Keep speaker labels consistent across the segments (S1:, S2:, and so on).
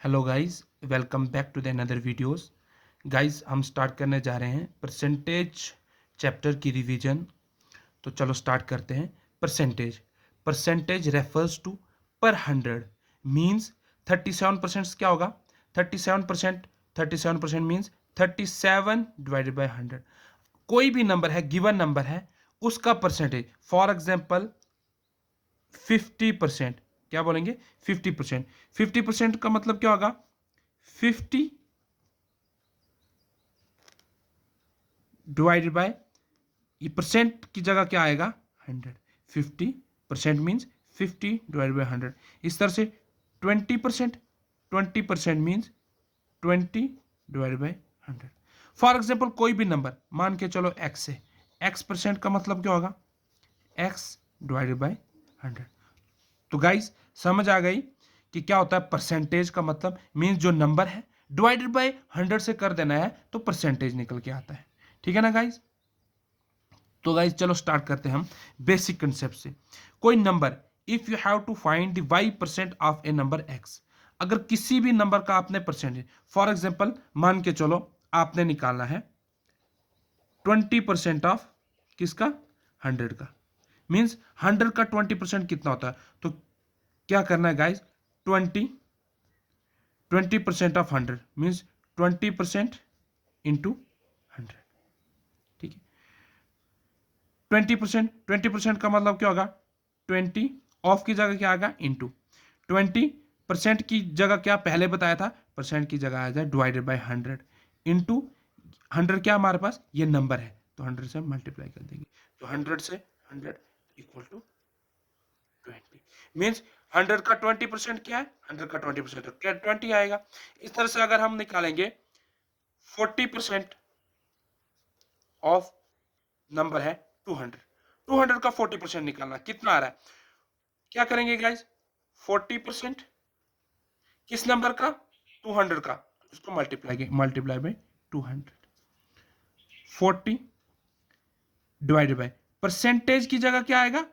S1: Hello guys, welcome back to the another videos. Guys, हम start करने जा रहे हैं परसेंटेज चैप्टर की रिवीजन। तो चलो स्टार्ट करते हैं। परसेंटेज परसेंटेज रेफर्स टू पर 100 मीन्स 37%। क्या होगा 37%? 37% मीन्स 37 डिवाइडेड बाई 100। कोई भी नंबर है, गिवन नंबर है, उसका परसेंटेज। For example 50%। क्या बोलेंगे? 50%। 50% का मतलब क्या होगा? 50 डिवाइडेड बाय, ये परसेंट की जगह क्या आएगा? 100। 50% मीन्स 50 डिवाइडेड बाय 100। इस तरह से 20%। 20% means 20 divided by 100। For example कोई भी नंबर मान के चलो x है। x परसेंट का मतलब क्या होगा? x divided by 100। तो गाइस, समझ आ गई कि क्या होता है परसेंटेज का मतलब? मीन्स जो नंबर है डिवाइडेड बाय 100 से कर देना है तो परसेंटेज निकल के आता है। ठीक है ना गाइस? तो गाइस चलो स्टार्ट करते हैं हम बेसिक कंसेप्ट से। कोई number, if you have to find the y% of a number x। अगर किसी भी नंबर का आपने परसेंटेज, फॉर एग्जांपल मान के चलो आपने निकालना है 20% ऑफ किसका? 100 का। मीन्स 100 का 20% कितना होता है? तो क्या करना है गाइस? 20% of 100 means 20% into 100। ठीक है। 20% का मतलब क्या होगा? 20 ऑफ की जगह क्या आएगा? इंटू 20% की जगह क्या पहले बताया था? परसेंट की जगह आ जाए डिवाइडेड बाय 100 इंटू 100। क्या हमारे पास ये नंबर है तो 100 से मल्टीप्लाई कर देंगे। तो 100 से 100 इक्वल टू 20 मीन्स 100 का 20% क्या है? 100 का 20% तो क्या 20 आएगा। इस तरह से अगर हम निकालेंगे 40% ऑफ नंबर है 200। 200 का 40% निकालना कितना आ रहा है? क्या करेंगे गाइस? 40% किस नंबर का? 200 का। उसको multiply by 200। 40 divided by, percentage की जगह क्या आएगा?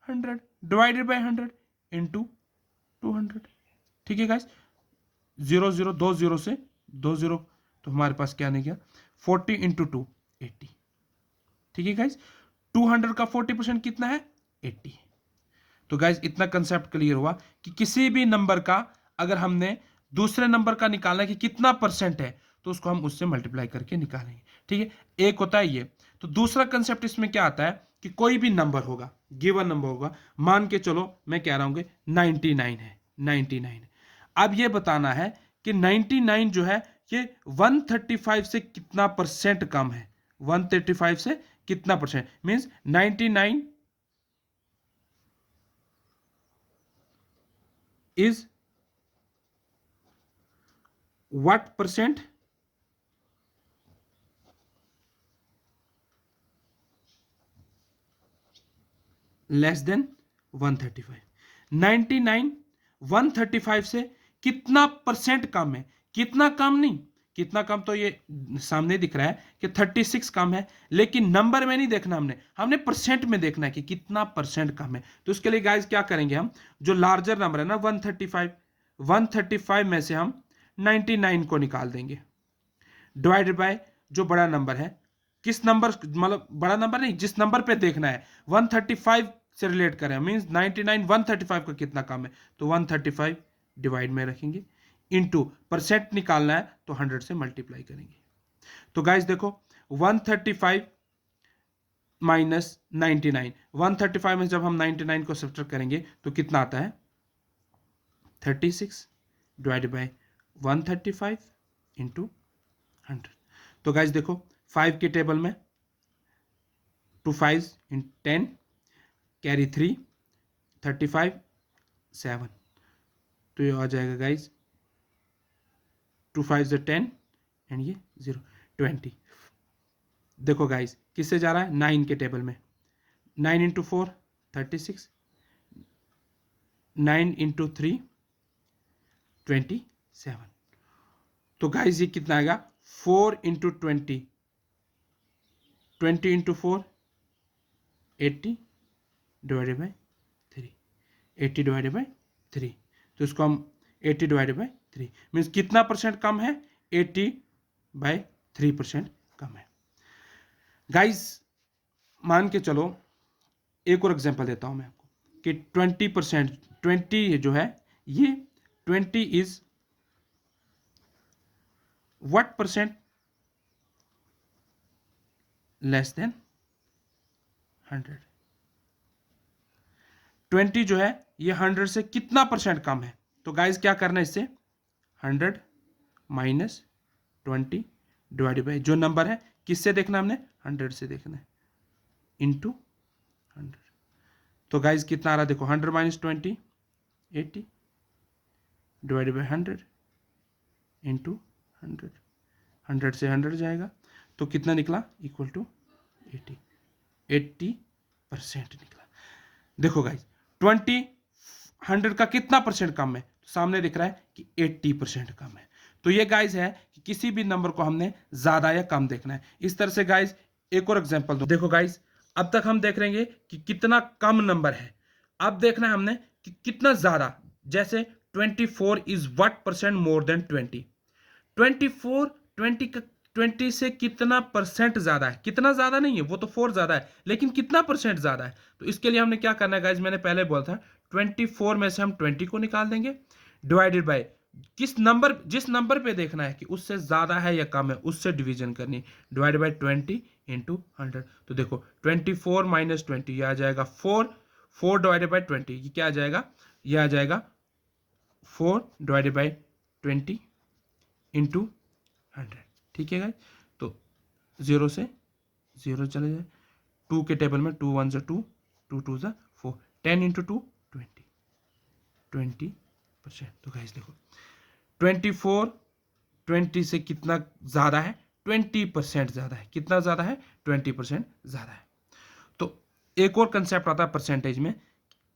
S1: 100 डिवाइडेड बाय 100 इंटू 200। ठीक है गाइस? 0 0 2 0 से 2 0, तो हमारे पास क्या नहीं गया? 40 इंटू 2 80। ठीक है गाइस? 200 का 40% कितना है? 80। तो गाइज इतना कंसेप्ट क्लियर हुआ कि किसी भी नंबर का अगर हमने दूसरे नंबर का निकालना है कि कितना परसेंट है तो उसको हम उससे मल्टीप्लाई करके निकालेंगे। ठीक है, एक होता है ये। तो दूसरा कंसेप्ट इसमें क्या आता है कि कोई भी नंबर होगा, गिवन नंबर होगा, मान के चलो मैं कह रहा हूं 99 है। 99 है। अब ये बताना है कि 99 जो है ये 135 से कितना परसेंट कम है। 135 से कितना percent means 99 is what percent less than 135। 99 135 से कितना परसेंट कम है? कितना कम नहीं, कितना कम तो ये सामने दिख रहा है कि 36 कम है, लेकिन नंबर में नहीं देखना, हमने हमने परसेंट में देखना है कि कितना परसेंट कम है। तो उसके लिए गाइस क्या करेंगे, हम जो लार्जर नंबर है ना 135 में से हम 99 को निकाल देंगे डिवाइडेड बाय जो बड़ा नंबर है। किस नंबर, मतलब बड़ा नंबर नहीं, जिस नंबर पे देखना है 135 से रिलेट करें, मींस 99 135 का कितना कम है तो 135 डिवाइड में रखेंगे इनटू परसेंट निकालना है तो 100 से मल्टीप्लाई करेंगे। तो गाइस देखो 135 माइनस 99, 135 में जब हम 99 को सब्ट्रैक्ट करेंगे तो कितना आता है? 36 डिवाइडेड बाय 135 इंटू 100। तो गाइस देखो 5 के टेबल में 2 5 इन 10 कैरी 3 35 7, तो ये आ जाएगा गाइस 2 5 10 एंड ये 0 20। देखो गाइस किससे जा रहा है? 9 के टेबल में। 9 इंटू 4 36, 9 इंटू 3 27। तो गाइस ये कितना आएगा? 4 into 20, 20 into 4 80 divided by 3, 80 divided by 3। तो इसको हम 80 डिवाइडेड बाई 3 मीन्स कितना परसेंट कम है, 80/3% कम है। गाइस मान के चलो एक और एग्जांपल देता हूं मैं आपको कि 20%, 20 जो है ये 20 is what percent less than 100। 20 जो है ये 100 से कितना परसेंट कम है। तो गाइस क्या करना है इससे, 100 माइनस 20 डिवाइडेड बाई जो नंबर है किससे देखना हमने, 100 से देखना है, इंटू 100। तो गाइस कितना आ रहा है देखो, 100 माइनस 20 80 डिवाइडेड बाई 100 इंटू 100। 100 से 100 जाएगा तो कितना निकला, इक्वल टू 80% निकला। देखो गाइस 20 100 का कितना परसेंट कम है, तो सामने दिख रहा है कि 80% कम है। तो ये गाइस है कि किसी भी नंबर को हमने ज्यादा या कम देखना है। इस तरह से गाइस एक और एग्जांपल दो। देखो गाइस अब तक हम देख रहेंगे कि कितना कम नंबर है, अब देखना है हमने कि कितना ज्यादा। जैसे 24 is what percent more than 20। 24 20 से कितना परसेंट ज्यादा है, कितना ज्यादा नहीं है, वो तो 4 ज्यादा है, लेकिन कितना परसेंट ज्यादा है। तो इसके लिए हमने क्या करना है गाइज, मैंने पहले बोला था 24 में से हम 20 को निकाल देंगे, डिवाइडेड बाय किस नंबर, जिस नंबर पे देखना है कि उससे ज्यादा है या कम है, उससे डिवीजन करनी, डिवाइडेड बाय 20 इंटू 100। तो देखो 24 माइनस 20 ये आ जाएगा 4, 4 डिवाइडेड बाय 20 ये क्या आ जाएगा, ये आ जाएगा 4 डिवाइडेड बाय 20 इंटू 100। ठीक है गाइस, तो 0 से 0 चले जाए, 2 के टेबल में 2 1 से 2, 2 2 से 4, 10 इंटू 2 20%। तो गाइस देखो 24 20 से कितना ज्यादा है, 20% ज्यादा है। कितना ज्यादा है, 20% ज्यादा है। तो एक और कंसेप्ट आता है परसेंटेज में,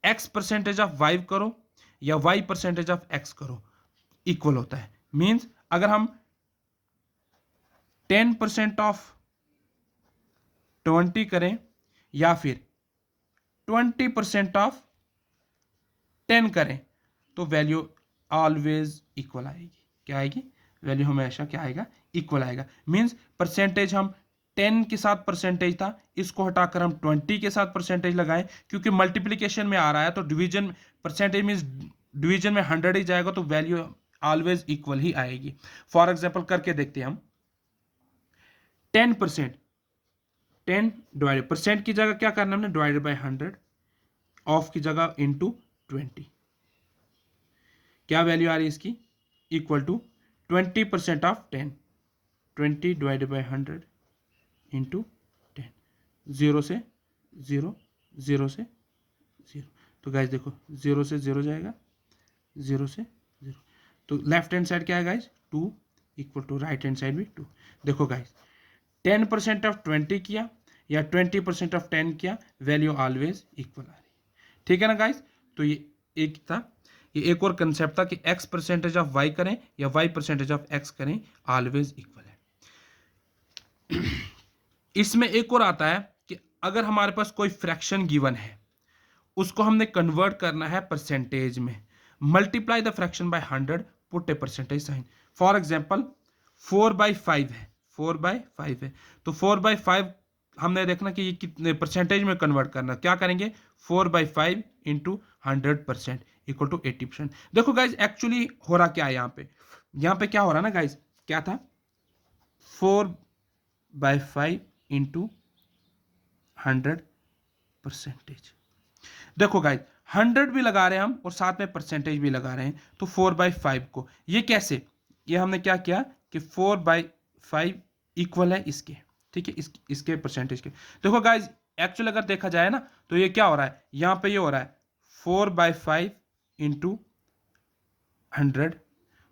S1: x परसेंटेज ऑफ y करो या y परसेंटेज ऑफ x करो, इक्वल होता है। मींस अगर हम 10% ऑफ 20 करें या फिर 20% ऑफ 10 करें तो वैल्यू ऑलवेज इक्वल आएगी। क्या आएगी, वैल्यू हमेशा क्या आएगा, इक्वल आएगा। मींस परसेंटेज हम 10 के साथ परसेंटेज था, इसको हटाकर हम 20 के साथ परसेंटेज लगाएं, क्योंकि मल्टीप्लिकेशन में आ रहा है तो डिवीजन परसेंटेज मींस डिवीजन में 100 ही जाएगा, तो वैल्यू ऑलवेज इक्वल ही आएगी। फॉर एग्जाम्पल करके देखते हैं हम, 10%, 10 डिवाइडेड, परसेंट की जगह क्या करना हमने, डिवाइडेड बाय 100, ऑफ की जगह इंटू 20। क्या वैल्यू आ रही है इसकी, equal to 20% of 10, 20 divided by 100 into 10, 0 से 0, 0 से 0। तो गाइज देखो 0 से 0 जाएगा, 0 से 0। तो लेफ्ट हैंड साइड क्या है guys, 2 equal to right hand side भी 2। देखो गाइज 10% ऑफ 20 किया या 20% ऑफ 10 किया, वैल्यू ऑलवेज इक्वल आ रही है। ठीक है ना गाइज, तो ये एक था, ये एक और कंसेप्ट था कि x परसेंटेज ऑफ y करें या y परसेंटेज ऑफ x करें, ऑलवेज इक्वल है। इसमें एक और आता है कि अगर हमारे पास कोई फ्रैक्शन गिवन है, उसको हमने कन्वर्ट करना है परसेंटेज में, multiply the fraction by 100, put a percentage sign. For example 4/5 है, 4/5 है, तो 4/5 हमने देखना कि ये कितने परसेंटेज में कन्वर्ट करना, क्या करेंगे 4/5 इंटू 100% इक्वल टू 80%। देखो गाइज एक्चुअली हो रहा क्या है यहाँ पे क्या हो रहा है ना गाइज, क्या था 4/5 इंटू 100%। देखो गाइज 100 भी लगा रहे हैं हम और साथ में परसेंटेज भी लगा रहे हैं, तो 4/5 को ये कैसे, ये हमने क्या किया कि 4/5 इक्वल है इसके, ठीक है, इसके परसेंटेज के। देखो गाइज एक्चुअल अगर देखा जाए ना तो ये क्या हो रहा है, यहां पे ये हो रहा है 4/5 इंटू 100,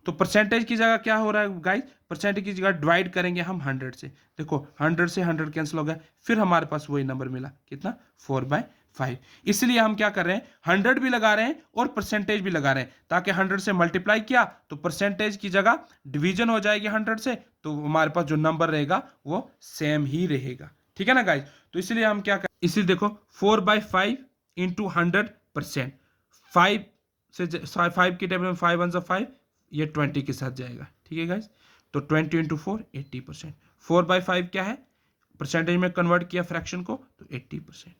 S1: तो परसेंटेज की जगह क्या हो रहा है गाइज, परसेंटेज की जगह डिवाइड करेंगे हम 100 से। देखो 100 से 100 कैंसिल हो गया, फिर हमारे पास वही नंबर मिला, कितना 4/5। इसलिए हम क्या कर रहे हैं, 100 भी लगा रहे हैं और परसेंटेज भी लगा रहे हैं, ताकि 100 से मल्टीप्लाई किया तो परसेंटेज की जगह डिवीजन हो जाएगी 100 से, तो हमारे पास जो नंबर रहेगा वो सेम ही रहेगा। ठीक है ना गाइज, तो इसलिए हम क्या कर, इसलिए देखो 4/5 इंटू 100%, 5 से 5 की टेबल में 5 1 5, ये 20 के साथ जाएगा, ठीक है गाइज। तो 20 इंटू 4 80%। 4/5 क्या है, परसेंटेज में कन्वर्ट किया फ्रैक्शन को, तो 80%।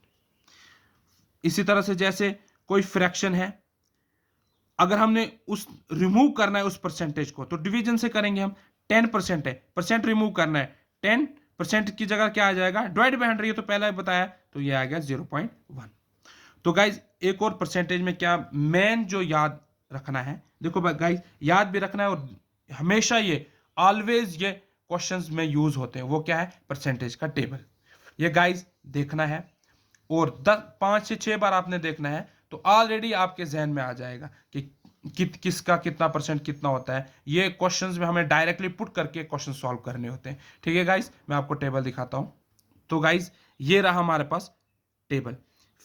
S1: इसी तरह से जैसे कोई फ्रैक्शन है, अगर हमने उस रिमूव करना है उस परसेंटेज को, तो डिवीजन से करेंगे हम। 10% है, परसेंट रिमूव करना है, 10% की जगह क्या आ जाएगा, डिवाइड बाय 100, ये तो पहले बताया, तो ये आ गया 0.1। तो गाइज एक और परसेंटेज में क्या मेन जो याद रखना है, देखो गाइज याद भी रखना है, और हमेशा ये ऑलवेज ये क्वेश्चंस में यूज होते हैं, वो क्या है, परसेंटेज का टेबल। ये गाइज देखना है, और 5 से 6 बार आपने देखना है, तो ऑलरेडी आपके जहन में आ जाएगा कि किसका कितना परसेंट कितना होता है। ये क्वेश्चंस में हमें डायरेक्टली पुट करके क्वेश्चन सॉल्व करने होते हैं, ठीक है गाइज। मैं आपको टेबल दिखाता हूं। तो गाइज ये रहा हमारे पास table,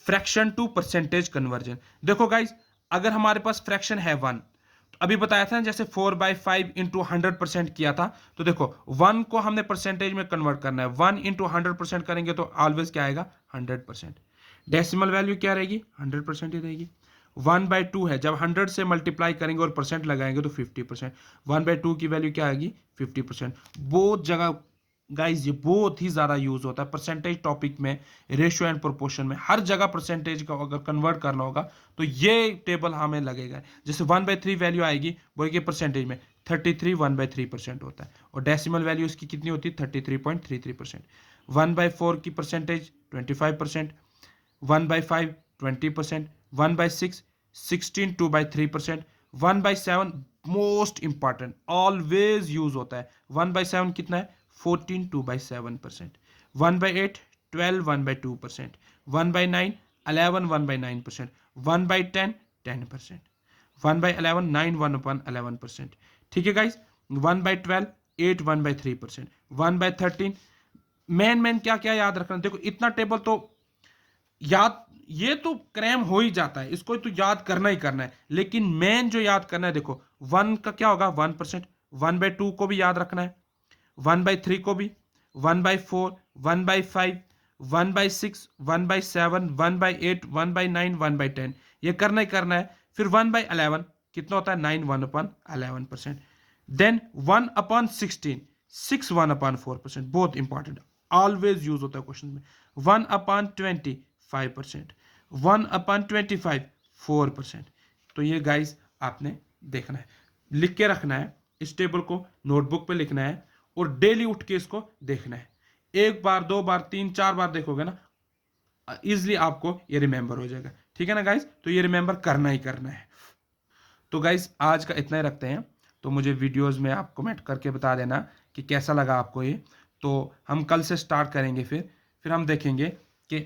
S1: fraction to percentage conversion. देखो गाइज, अगर हमारे पास फ्रैक्शन है 1, तो अभी बताया था ना, जैसे 4/5 इंटू 100% किया था, तो देखो 1 को हमने परसेंटेज में कन्वर्ट करना है, 1 इंटू 100% करेंगे तो ऑलवेज क्या आएगा, 100%। डेसिमल वैल्यू क्या रहेगी, 100% ही रहेगी। 1/2 है, जब 100 से मल्टीप्लाई करेंगे और परसेंट लगाएंगे तो 50%। 1/2 की वैल्यू क्या आएगी, 50%। बहुत जगह गाइज ये बहुत ही ज्यादा यूज होता है परसेंटेज टॉपिक में, रेशियो एंड प्रोपोर्शन में, हर जगह परसेंटेज का अगर कन्वर्ट करना होगा तो ये टेबल हमें लगेगा। जैसे 1/3 वैल्यू आएगी, बोलिए परसेंटेज में 33 1/3% होता है, और डेसिमल वैल्यू इसकी कितनी होती है, 33.33%। 1/4 की percentage 25%, 1/5 20%, 1/6 16 2/3%, 1/7 most important always use होता है, 1/7 कितना है, 14 2/7%, 1/8 12 1/2%, 1/9 11 1/9%, 1/10 10%, 1/11 9 1/11%, ठीक है गाइस। 1/12 8 1/3%, 1/13 मैन क्या क्या याद रखना, देखो इतना टेबल तो याद, ये तो क्रैम हो ही जाता है, इसको तो याद करना ही करना है, लेकिन मेन जो याद करना है, देखो 1 का क्या होगा 1%, 1/2 को भी याद रखना है, 1/3 को भी, 1/4 1/5 1/6 1/7 1/8 1/9 1/10, ये करना ही करना है। फिर 1/11 कितना होता है, 9 1/11%। देन 1/16 6 1/4%, बहुत इंपॉर्टेंट, ऑलवेज यूज होता है क्वेश्चन में। 1/20 5%, 1/25 4%। तो ये गाइस आपने देखना है, लिख के रखना है, इस टेबल को नोटबुक पे लिखना है, और डेली उठ के इसको देखना है। 1 बार 2 बार 3 4 बार देखोगे ना, इजिली आपको ये रिमेंबर हो जाएगा, ठीक है ना गाइस। तो ये रिमेंबर करना ही करना है। तो गाइस आज का इतना ही रखते हैं, तो मुझे वीडियोस में आप कमेंट करके बता देना कि कैसा लगा आपको ये। तो हम कल से स्टार्ट करेंगे, फिर हम देखेंगे कि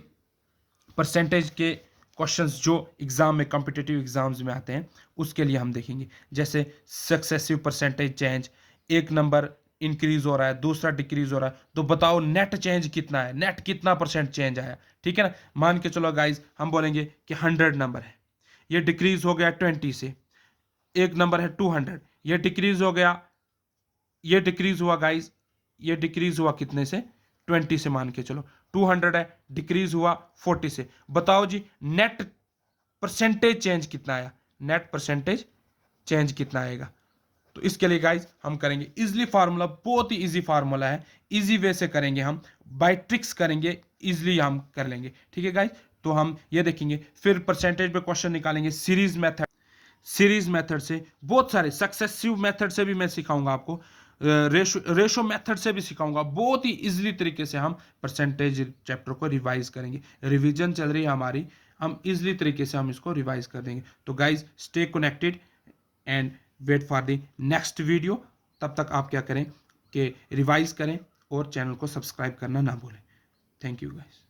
S1: परसेंटेज के क्वेश्चंस जो एग्जाम में, कॉम्पिटिटिव एग्जाम्स में आते हैं, उसके लिए हम देखेंगे। जैसे सक्सेसिव परसेंटेज चेंज, एक नंबर इंक्रीज हो रहा है, दूसरा डिक्रीज हो रहा है, तो बताओ नेट चेंज कितना है, नेट कितना परसेंट चेंज आया, ठीक है ना। मान के चलो गाइज, हम बोलेंगे कि 100 नंबर है, ये डिक्रीज हो गया 20 से, एक नंबर है 200, ये डिक्रीज हो गया, ये डिक्रीज हुआ गाइज, ये डिक्रीज हुआ कितने से, 20 से, मान के चलो 200 है, डिक्रीज हुआ 40 से, बताओ जी नेट परसेंटेज चेंज कितना आया, नेट परसेंटेज चेंज कितना आएगा। तो इसके लिए गाइज हम करेंगे इजीली फार्मूला, बहुत ही इजी फार्मूला है, इजी वे से करेंगे हम, बाय ट्रिक्स करेंगे, इजीली हम कर लेंगे, ठीक है गाइज। तो हम ये देखेंगे, फिर परसेंटेज पे क्वेश्चन निकालेंगे सीरीज मेथड, सीरीज मेथड से, बहुत सारे सक्सेसिव मेथड से भी मैं सिखाऊंगा आपको, रेशो मेथड से भी सिखाऊंगा, बहुत ही इजीली तरीके से हम परसेंटेज चैप्टर को रिवाइज करेंगे। रिवीजन चल रही है हमारी, हम इजीली तरीके से हम इसको रिवाइज कर देंगे। तो guys stay connected and wait for the next video. तब तक आप क्या करें कि रिवाइज करें और चैनल को सब्सक्राइब करना ना भूलें। Thank you guys.